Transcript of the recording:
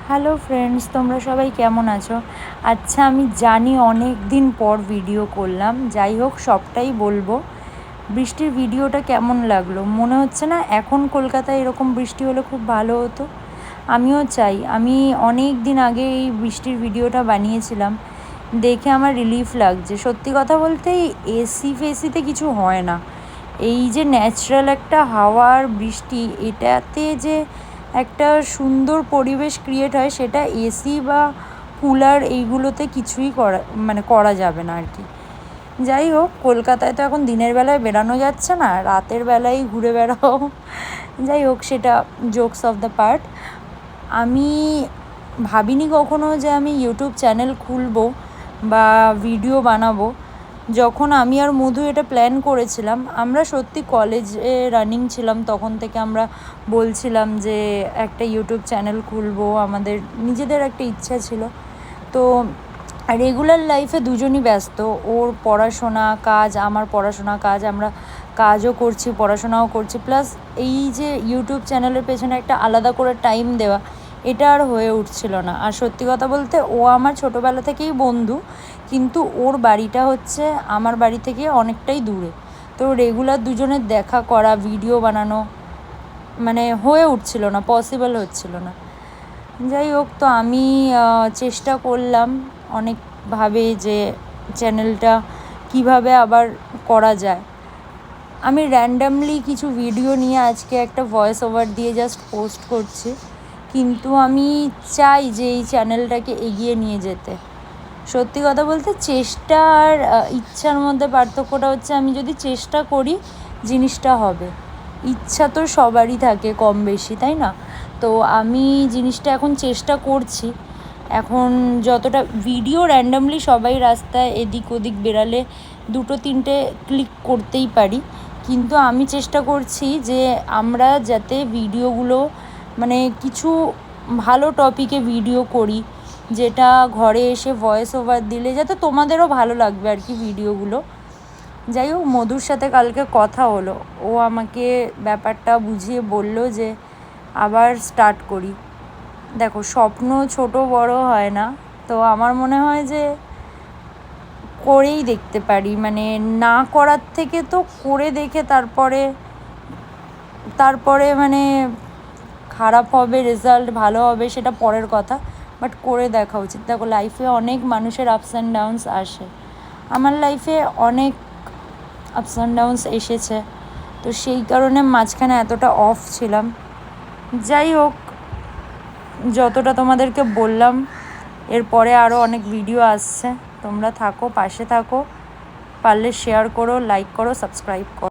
Hello friends, তোমরা সবাই কেমন আছো? আচ্ছা, আমি জানি অনেক দিন পর ভিডিও করলাম, যাই হোক সবটাই বলবো। বৃষ্টির ভিডিওটা কেমন লাগলো? মনে হচ্ছে না এখন কলকাতায় এরকম বৃষ্টি হলে খুব ভালো হতো? আমিও চাই। আমি অনেক দিন আগে এই বৃষ্টির ভিডিওটা বানিয়েছিলাম, দেখে আমার রিলিফ লাগছে। সত্যি কথা বলতে এসি ফেসিতে কিছু হয় না, এই যে ন্যাচারাল একটা হাওয়ার বৃষ্টি, এটাতে যে একটা সুন্দর পরিবেশ ক্রিয়েট হয়, সেটা এসি বা কুলার এইগুলোতে কিছুই করা যাবে না আর কি। যাই হোক, কলকাতায় তো এখন দিনের বেলায় বেরানো যাচ্ছে না, রাতের বেলায় ঘুরে বেড়াও। যাই হোক, সেটা জোকস অফ দ্য পার্ট। আমি ভাবিনি কখনো যে আমি ইউটিউব চ্যানেল খুলবো বা ভিডিও বানাবো। যখন আমি আর মধু এটা প্ল্যান করেছিলাম, আমরা সত্যি কলেজে রানিং ছিলাম, তখন থেকে আমরা বলছিলাম যে একটা ইউটিউব চ্যানেল খুলবো, আমাদের নিজেদের একটা ইচ্ছা ছিল। তো রেগুলার লাইফে দুজনই ব্যস্ত, ওর পড়াশোনা কাজ, আমার পড়াশোনা কাজ, আমরা কাজও করছি পড়াশোনাও করছি, প্লাস এই যে ইউটিউব চ্যানেলের পেছনে একটা আলাদা করে টাইম দেওয়া, এটা আর হয়ে উঠছিল না। আর সত্যি কথা বলতে, ও আমার ছোটোবেলা থেকেই বন্ধু, কিন্তু ওর বাড়িটা হচ্ছে আমার বাড়ি থেকে অনেকটাই দূরে। তো রেগুলার দুজনের দেখা করা, ভিডিও বানানো মানে হয়ে উঠছিল না, পসিবল হচ্ছিল না। যাই হোক, তো আমি চেষ্টা করলাম অনেকভাবে যে চ্যানেলটা কিভাবে আবার করা যায়। আমি র্যান্ডামলি কিছু ভিডিও নিয়ে আজকে একটা ভয়েস ওভার দিয়ে জাস্ট পোস্ট করছি, কিন্তু আমি চাই যে এই চ্যানেলটাকে এগিয়ে নিয়ে যেতে। সত্যি কথা বলতে, চেষ্টা আর ইচ্ছার মধ্যে পার্থক্যটা হচ্ছে, আমি যদি চেষ্টা করি জিনিসটা হবে। ইচ্ছা তো সবারই থাকে কম বেশি, তাই না? তো আমি জিনিসটা এখন চেষ্টা করছি। এখন যতটা ভিডিও র্যান্ডামলি সবাই রাস্তায় এদিক ওদিক বেরালে 2-3টে ক্লিক করতেই পারি, কিন্তু আমি চেষ্টা করছি যে আমরা যাতে ভিডিওগুলো মানে কিছু ভালো টপিকে ভিডিও করি, যেটা ঘরে এসে ভয়েস ওভার দিলে যাতে তোমাদেরও ভালো লাগবে আর কি ভিডিওগুলো। যাই হোক, মধুর সাথে কালকে কথা হলো, ও আমাকে ব্যাপারটা বুঝিয়ে বলল যে আবার স্টার্ট করি। দেখো, স্বপ্ন ছোট বড় হয় না, তো আমার মনে হয় যে করেই দেখতে পারি, মানে না করার থেকে তো করে দেখে তারপরে মানে খারাপ হবে, রেজাল্ট ভালো হবে সেটা পরের কথা, বাট করে দেখা উচিত। দেখো, লাইফে অনেক মানুষের আপস অ্যান্ড ডাউনস আসে, আমার লাইফে অনেক আপস অ্যান্ড ডাউনস এসেছে, তো সেই কারণে মাঝখানে এতটা অফ ছিলাম। যাই হোক, যতটা তোমাদেরকে বললাম, এরপরে আরও অনেক ভিডিও আসছে, তোমরা থাকো, পাশে থাকো, পারলে শেয়ার করো, লাইক করো, সাবস্ক্রাইব করো।